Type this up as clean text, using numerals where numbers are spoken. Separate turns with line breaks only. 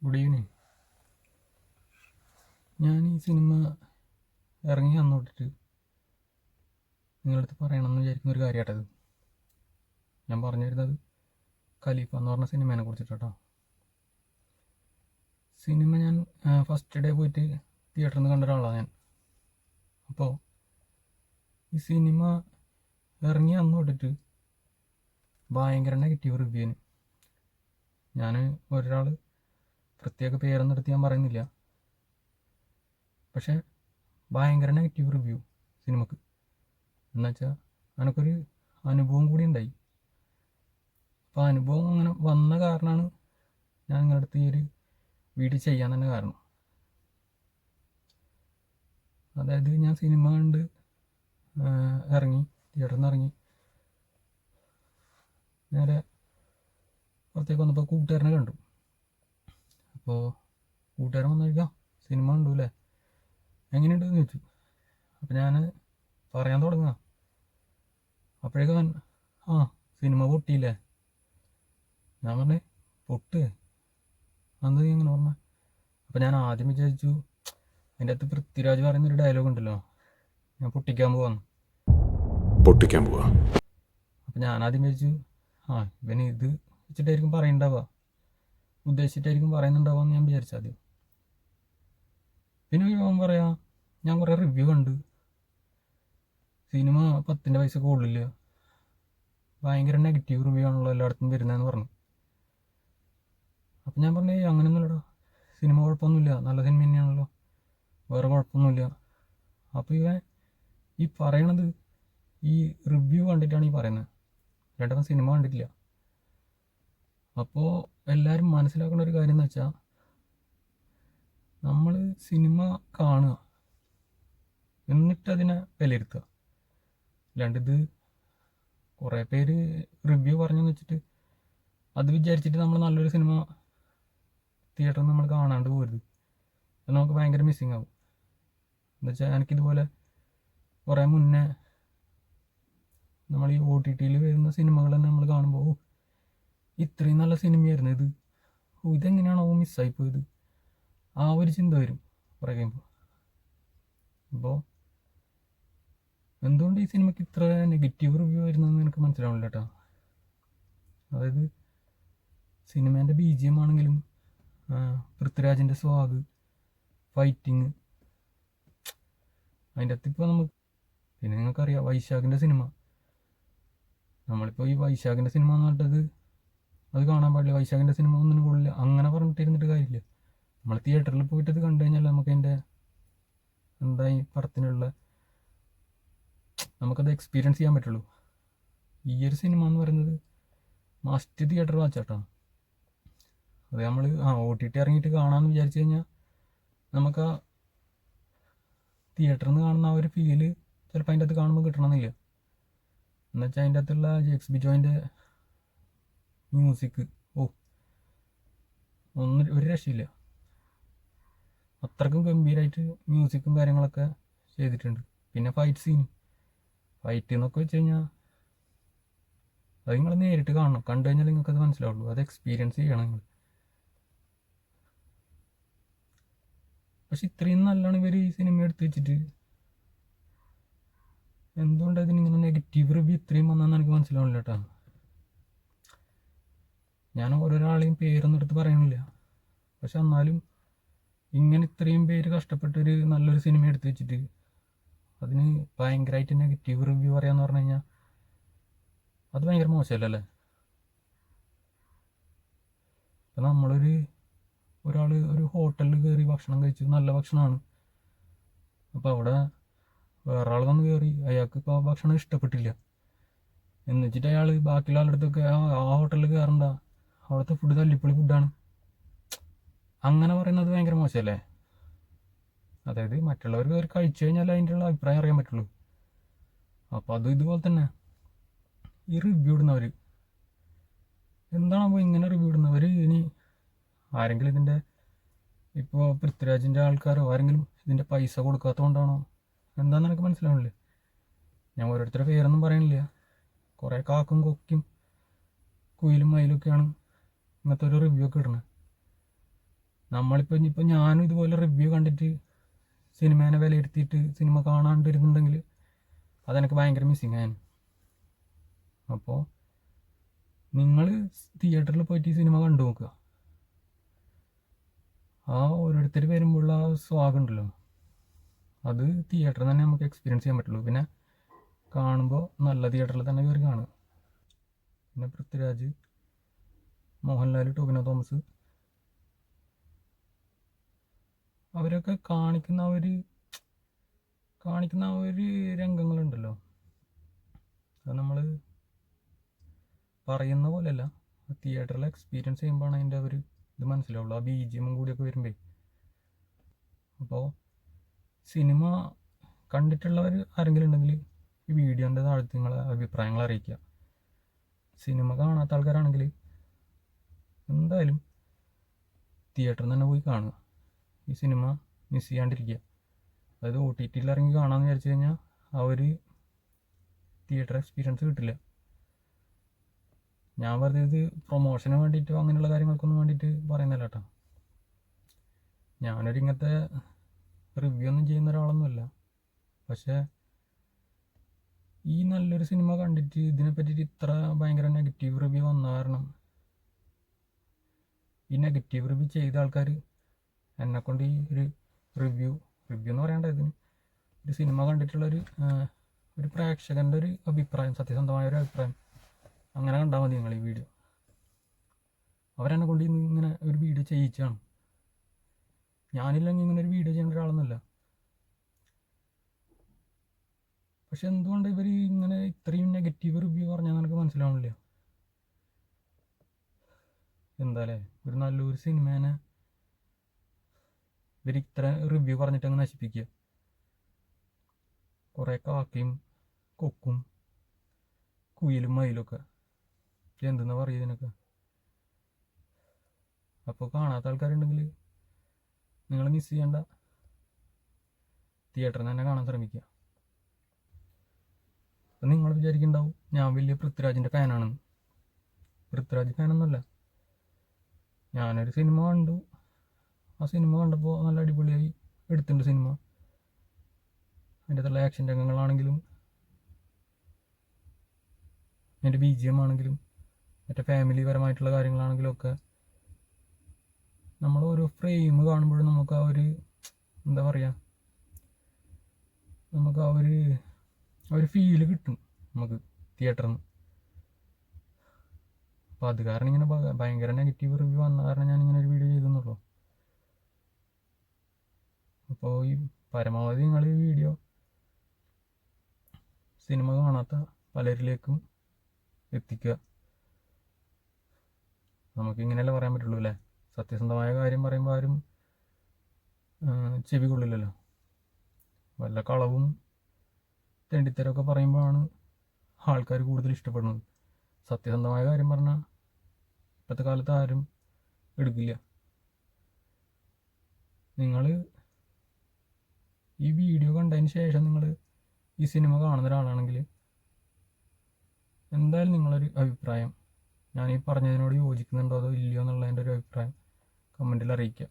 Good evening. ഞാൻ ഈ cinema ഇറങ്ങി അന്ന് തൊട്ടിട്ട് നിങ്ങളടുത്ത് പറയണമെന്ന് വിചാരിക്കുന്ന ഒരു കാര്യമായിട്ടത്. ഞാൻ പറഞ്ഞു വരുന്നത് ഖലീഫ എന്ന് പറഞ്ഞ സിനിമേനെ കുറിച്ചിട്ടോ. സിനിമ ഞാൻ ഫസ്റ്റ് ഡേ പോയിട്ട് തിയേറ്ററിൽ നിന്ന് കണ്ട ഒരാളാണ് ഞാൻ. അപ്പോൾ ഈ സിനിമ ഇറങ്ങി അന്ന് തൊട്ടിട്ട് ഭയങ്കര നെഗറ്റീവ് റിവ്യൂവിന്. ഞാൻ ഒരാൾ പ്രത്യേക പേരൊന്നും എടുത്ത് ഞാൻ പറയുന്നില്ല, പക്ഷേ ഭയങ്കര നെഗറ്റീവ് റിവ്യൂ സിനിമക്ക്. എന്നുവെച്ചാൽ എനിക്കൊരു അനുഭവം കൂടി ഉണ്ടായി. അപ്പോൾ അനുഭവം അങ്ങനെ വന്ന കാരണമാണ് ഞാൻ നിങ്ങളുടെ അടുത്ത് ഈ ഒരു വീഡിയോ ചെയ്യാൻ തന്നെ കാരണം. അതായത് ഞാൻ സിനിമ കണ്ട് ഇറങ്ങി, തിയേറ്ററിൽ നിന്ന് ഇറങ്ങി നേരെ പുറത്തേക്ക് വന്നപ്പോൾ കൂട്ടുകാരനെ കണ്ടു. അപ്പോൾ കൂട്ടുകാരൻ വന്നു കഴിക്കാം സിനിമ കണ്ടു അല്ലേ, എങ്ങനെയുണ്ടെന്ന് ചോദിച്ചു. അപ്പോൾ ഞാൻ പറയാൻ തുടങ്ങുക. അപ്പോഴേക്കും സിനിമ പൊട്ടിയില്ലേ. ഞാൻ പറഞ്ഞേ പൊട്ട് അന്ന് നീ എങ്ങനെ പറഞ്ഞ. അപ്പോൾ ഞാൻ ആദ്യം വിചാരിച്ചു അതിൻ്റെ അകത്ത് പൃഥ്വിരാജ് പറയുന്നൊരു ഡയലോഗ് ഉണ്ടല്ലോ, ഞാൻ പൊട്ടിക്കാൻ പോവാ. അപ്പോൾ ഞാൻ ആദ്യം വിചാരിച്ചു ഇവന് ഇത് വെച്ചിട്ടായിരിക്കും പറയണ്ടാവുക, ഉദ്ദേശിച്ചിട്ടായിരിക്കും പറയുന്നുണ്ടാവുക എന്ന് ഞാൻ വിചാരിച്ചാദ്യം. പിന്നെ ഇവൻ പറയാ ഞാൻ കുറേ റിവ്യൂ കണ്ട്, സിനിമ 10 പൈസ കൊള്ളില്ല, ഭയങ്കര നെഗറ്റീവ് റിവ്യൂ ആണല്ലോ എല്ലായിടത്തും വരുന്നതെന്ന് പറഞ്ഞു. അപ്പം ഞാൻ പറഞ്ഞു അങ്ങനെയൊന്നുമില്ലടാ, സിനിമ കുഴപ്പമൊന്നുമില്ല, നല്ല സിനിമ തന്നെയാണല്ലോ, വേറെ കുഴപ്പമൊന്നുമില്ല. അപ്പോൾ ഇവൻ ഈ പറയണത് ഈ റിവ്യൂ കണ്ടിട്ടാണ് ഈ പറയുന്നത്, രണ്ടവൻ സിനിമ കണ്ടിട്ടില്ല. അപ്പോൾ എല്ലാവരും മനസ്സിലാക്കുന്ന ഒരു കാര്യം എന്ന് വെച്ചാൽ നമ്മൾ സിനിമ കാണുക എന്നിട്ടതിനെ വിലയിരുത്തുക. അല്ലാണ്ടിത് കുറേ പേര് റിവ്യൂ പറഞ്ഞെന്ന് വെച്ചിട്ട് അത് വിചാരിച്ചിട്ട് നമ്മൾ നല്ലൊരു സിനിമ തിയേറ്ററിൽ നമ്മൾ കാണാണ്ട് പോരുത്. അത് നമുക്ക് ഭയങ്കര മിസ്സിങ് ആവും. എന്നുവെച്ചാൽ എനിക്കിതുപോലെ കുറേ മുന്നേ നമ്മൾ ഈ OTT വരുന്ന സിനിമകൾ തന്നെ നമ്മൾ കാണുമ്പോൾ ഇത്രയും നല്ല സിനിമയായിരുന്നു ഇത്, ഇതെങ്ങനെയാണോ മിസ്സായിപ്പോയത്, ആ ഒരു ചിന്ത വരും കുറേ കഴിയുമ്പോൾ. അപ്പോൾ എന്തുകൊണ്ട് ഈ സിനിമയ്ക്ക് ഇത്ര നെഗറ്റീവ് റിവ്യൂ വരുന്നതെന്ന് എനിക്ക് മനസ്സിലാവില്ല കേട്ടോ. അതായത് സിനിമേൻ്റെ BGM ആണെങ്കിലും പൃഥ്വിരാജിൻ്റെ സ്വാഗ്, ഫൈറ്റിങ്, അതിൻ്റെ അകത്ത് ഇപ്പോൾ നമുക്ക് പിന്നെ നിങ്ങൾക്കറിയാം വൈശാഖിൻ്റെ സിനിമ. നമ്മളിപ്പോൾ ഈ വൈശാഖിൻ്റെ സിനിമ എന്ന് പറഞ്ഞിട്ടത് അത് കാണാൻ പാടില്ല, വൈശാഖിൻ്റെ സിനിമ ഒന്നിനും കൊള്ളില്ല അങ്ങനെ പറഞ്ഞിട്ടിരുന്നിട്ട് കാര്യമില്ല. നമ്മൾ തിയേറ്ററിൽ പോയിട്ട് ഇത് കണ്ടു കഴിഞ്ഞാൽ നമുക്ക് അതിൻ്റെ എന്താ ഈ പടത്തിനുള്ള നമുക്കത് എക്സ്പീരിയൻസ് ചെയ്യാൻ പറ്റുള്ളൂ. ഈ ഒരു സിനിമ എന്ന് പറയുന്നത് മസ്റ്റ് തിയേറ്റർ വാച്ചാട്ടാണ്. അത് നമ്മൾ OTT ഇറങ്ങിയിട്ട് കാണാമെന്ന് വിചാരിച്ചു കഴിഞ്ഞാൽ നമുക്ക് ആ തിയേറ്ററിൽ നിന്ന് കാണുന്ന ആ ഒരു ഫീല് ചിലപ്പോൾ അതിൻ്റെ അകത്ത് കാണുമ്പോൾ കിട്ടണമെന്നില്ല. എന്നുവെച്ചാൽ അതിൻ്റെ അകത്തുള്ള ജെക്സ് ബിജോയിൻ്റെ മ്യൂസിക് ഒരു രക്ഷയില്ല, അത്രക്കും ഗംഭീരമായിട്ട് മ്യൂസിക്കും കാര്യങ്ങളൊക്കെ ചെയ്തിട്ടുണ്ട്. പിന്നെ ഫൈറ്റ് എന്നൊക്കെ വെച്ച് കഴിഞ്ഞാൽ അത് നിങ്ങൾ നേരിട്ട് കാണണം, കണ്ടു കഴിഞ്ഞാൽ നിങ്ങൾക്കത് മനസ്സിലാവുള്ളൂ, അത് എക്സ്പീരിയൻസ് ചെയ്യണം നിങ്ങൾ. പക്ഷെ ഇത്രയും നല്ലോണം ഇവർ ഈ സിനിമ എടുത്ത് വെച്ചിട്ട് എന്തുകൊണ്ട് അതിനിങ്ങനെ നെഗറ്റീവ് റിവ്യൂ ഇത്രയും വന്നാന്ന് എനിക്ക് മനസ്സിലാവില്ല കേട്ടോ. ഞാൻ ഓരോരാളെയും പേരൊന്നും എടുത്ത് പറയണില്ല, പക്ഷെ എന്നാലും ഇങ്ങനെ ഇത്രയും പേര് കഷ്ടപ്പെട്ടൊരു നല്ലൊരു സിനിമ എടുത്ത് വെച്ചിട്ട് അതിന് ഭയങ്കരമായിട്ട് നെഗറ്റീവ് റിവ്യൂ പറയാന്ന് പറഞ്ഞു കഴിഞ്ഞാൽ അത് ഭയങ്കര മോശമല്ലേ. ഇപ്പം ഒരാൾ ഒരു ഹോട്ടലിൽ കയറി ഭക്ഷണം കഴിച്ചു, നല്ല ഭക്ഷണമാണ്. അപ്പോൾ അവിടെ വേറെ ആൾ വന്ന് കയറി, അയാൾക്ക് ഇപ്പോൾ ആ ഭക്ഷണം ഇഷ്ടപ്പെട്ടില്ല എന്ന് വെച്ചിട്ട് അയാൾ ബാക്കിയുള്ള ആളുടെ അടുത്തൊക്കെ ആ ഹോട്ടലിൽ കയറണ്ട, അവിടുത്തെ ഫുഡ് തല്ലിപ്പൊളി ഫുഡാണ് അങ്ങനെ പറയുന്നത് ഭയങ്കര മോശമല്ലേ. അതായത് മറ്റുള്ളവർ കയറി കഴിച്ചു കഴിഞ്ഞാൽ അതിൻ്റെ ഉള്ള അഭിപ്രായം അറിയാൻ പറ്റുള്ളൂ. അപ്പോൾ ഇതുപോലെ തന്നെ ഈ റിവ്യൂ ഇടുന്നവർ എന്താണോ ഇങ്ങനെ റിവ്യൂ ഇടുന്നവർ, ഇനി ആരെങ്കിലും ഇതിൻ്റെ ഇപ്പോൾ പൃഥ്വിരാജിൻ്റെ ആൾക്കാരോ ആരെങ്കിലും ഇതിൻ്റെ പൈസ കൊടുക്കാത്തതുകൊണ്ടാണോ എന്താണെന്ന് എനിക്ക് മനസ്സിലാവില്ല. ഞാൻ ഓരോരുത്തരുടെ പേരൊന്നും പറയണില്ല, കുറേ കാക്കും കൊക്കും കുയിലും മയിലൊക്കെയാണ് ഇങ്ങനത്തെ ഒരു റിവ്യൂ ഒക്കെ ഇടുന്നത്. നമ്മളിപ്പോൾ ഇനിയിപ്പോൾ ഞാനും ഇതുപോലെ റിവ്യൂ കണ്ടിട്ട് സിനിമേനെ വിലയിരുത്തിയിട്ട് സിനിമ കാണാണ്ടിരുന്നുണ്ടെങ്കിൽ അതെനിക്ക് ഭയങ്കര മിസ്സിങ് ആയിരുന്നു. അപ്പോൾ നിങ്ങൾ തിയേറ്ററിൽ പോയിട്ട് ഈ സിനിമ കണ്ടു നോക്കുക. ആ ഓരോരുത്തർ വരുമ്പോഴുള്ള ആ സ്വാഗം ഉണ്ടല്ലോ, അത് തിയേറ്ററിൽ തന്നെ നമുക്ക് എക്സ്പീരിയൻസ് ചെയ്യാൻ പറ്റുള്ളൂ. പിന്നെ കാണുമ്പോൾ നല്ല തിയേറ്ററിൽ തന്നെ കയറി കാണുക. പിന്നെ പൃഥ്വിരാജ്, മോഹൻലാൽ, ടോവിനോ തോമസ് അവരൊക്കെ കാണിക്കുന്ന ആ ഒരു രംഗങ്ങളുണ്ടല്ലോ, അത് നമ്മൾ പറയുന്ന പോലെയല്ല, തിയേറ്ററിൽ എക്സ്പീരിയൻസ് ചെയ്യുമ്പോഴാണ് അതിൻ്റെ ഒരു ഇത് മനസ്സിലാവുള്ളൂ. ആ BGM കൂടിയൊക്കെ വരുമ്പോൾ. അപ്പോൾ സിനിമ കണ്ടിട്ടുള്ളവർ ആരെങ്കിലും ഉണ്ടെങ്കിൽ ഈ വീഡിയോൻ്റെ താഴത്ത് നിങ്ങളെ അഭിപ്രായങ്ങൾ അറിയിക്കുക. സിനിമ കാണാത്ത ആൾക്കാരാണെങ്കിൽ എന്തായാലും തിയേറ്ററിൽ തന്നെ പോയി കാണുക. ഈ സിനിമ മിസ് ചെയ്യാണ്ടിരിക്കുക. അതായത് OTTയിൽ ഇറങ്ങി കാണാമെന്ന് വിചാരിച്ചു കഴിഞ്ഞാൽ ആ ഒരു തിയേറ്റർ എക്സ്പീരിയൻസ് കിട്ടില്ല. ഞാൻ വെറുതെ ഇത് പ്രൊമോഷന് വേണ്ടിയിട്ടോ അങ്ങനെയുള്ള കാര്യങ്ങൾക്കൊന്നും വേണ്ടിയിട്ട് പറയുന്നില്ല കേട്ടോ. ഞാനൊരു ഇങ്ങനത്തെ റിവ്യൂ ഒന്നും ചെയ്യുന്ന ഒരാളൊന്നുമല്ല. പക്ഷേ ഈ നല്ലൊരു സിനിമ കണ്ടിട്ട് ഇതിനെ പറ്റിയിട്ട് ഇത്ര ഭയങ്കര നെഗറ്റീവ് റിവ്യൂ വന്ന കാരണം ഈ നെഗറ്റീവ് റിവ്യൂ ചെയ്ത ആൾക്കാർ എന്നെക്കൊണ്ട് ഈ ഒരു റിവ്യൂ എന്ന് പറയേണ്ട ഇതിന് ഒരു സിനിമ കണ്ടിട്ടുള്ളൊരു ഒരു പ്രേക്ഷകൻ്റെ ഒരു അഭിപ്രായം, സത്യസന്ധമായ ഒരു അഭിപ്രായം അങ്ങനെ കണ്ടാൽ മതി നിങ്ങൾ ഈ വീഡിയോ. അവരെന്നെ കൊണ്ട് ഇങ്ങനെ ഒരു വീഡിയോ ചെയ്യിച്ചാണ്. ഞാനില്ലെങ്കിൽ ഇങ്ങനെ ഒരു വീഡിയോ ചെയ്യേണ്ട ഒരാളൊന്നുമല്ല. പക്ഷെ എന്തുകൊണ്ട് ഇവർ ഇങ്ങനെ ഇത്രയും നെഗറ്റീവ് റിവ്യൂ പറഞ്ഞാൽ എനിക്ക് മനസ്സിലാവണില്ല. എന്താല്ലേ, ഒരു നല്ലൊരു സിനിമേനെ ഇവർ ഇത്ര റിവ്യൂ പറഞ്ഞിട്ട് അങ്ങ് നശിപ്പിക്കുക. കുറേ കാക്കയും കൊക്കും കുയിലും മയിലൊക്കെ എന്തെന്നാ പറയുക ഇതിനൊക്കെ. അപ്പോൾ കാണാത്ത ആൾക്കാരുണ്ടെങ്കിൽ നിങ്ങൾ മിസ് ചെയ്യേണ്ട, തിയേറ്ററിൽ തന്നെ കാണാൻ ശ്രമിക്കുക. അപ്പം നിങ്ങൾ വിചാരിക്കുന്നുണ്ടാവും ഞാൻ വലിയ പൃഥ്വിരാജിൻ്റെ ഫാനാണെന്ന്. പൃഥ്വിരാജ് ഫാനൊന്നുമല്ല. ഞാനൊരു സിനിമ കണ്ടു, ആ സിനിമ കണ്ടപ്പോൾ നല്ല അടിപൊളിയായി എടുത്തിട്ടുണ്ട് സിനിമ. അതിൻ്റെ അകത്തുള്ള ആക്ഷൻ രംഗങ്ങളാണെങ്കിലും അതിൻ്റെ BGM ആണെങ്കിലും മറ്റേ ഫാമിലി പരമായിട്ടുള്ള കാര്യങ്ങളാണെങ്കിലും ഒക്കെ നമ്മൾ ഓരോ ഫ്രെയിം കാണുമ്പോഴും നമുക്ക് ആ ഒരു എന്താ പറയുക, നമുക്ക് ആ ഒരു ഫീല് കിട്ടും നമുക്ക് തിയേറ്ററിൽ നിന്ന്. അപ്പോൾ അത് കാരണം ഇങ്ങനെ ഭയങ്കര നെഗറ്റീവ് റിവ്യൂ വന്ന കാരണം ഞാനിങ്ങനെ ഒരു വീഡിയോ ചെയ്തെന്നുള്ളൂ. അപ്പോൾ ഈ പരമാവധി നിങ്ങൾ ഈ വീഡിയോ സിനിമ കാണാത്ത പലരിലേക്കും എത്തിക്കുക. നമുക്കിങ്ങനെയല്ലേ പറയാൻ പറ്റുള്ളൂ അല്ലേ. സത്യസന്ധമായ കാര്യം പറയുമ്പോൾ ആരും ചെവി കൊള്ളില്ലല്ലോ. വല്ല കളവും തെണ്ടിത്തരമൊക്കെ പറയുമ്പോഴാണ് ആൾക്കാർ കൂടുതൽ ഇഷ്ടപ്പെടുന്നത്. സത്യസന്ധമായ കാര്യം പറഞ്ഞാൽ ഇപ്പോഴത്തെ കാലത്ത് ആരും എടുക്കില്ല. നിങ്ങൾ ഈ വീഡിയോ കണ്ടതിന് ശേഷം നിങ്ങൾ ഈ സിനിമ കാണുന്ന ഒരാളാണെങ്കിൽ എന്തായാലും നിങ്ങളൊരു അഭിപ്രായം, ഞാൻ ഈ പറഞ്ഞതിനോട് യോജിക്കുന്നുണ്ടോ അതോ ഇല്ലയോ എന്നുള്ളതിൻ്റെ ഒരു അഭിപ്രായം കമൻറ്റിൽ അറിയിക്കുക.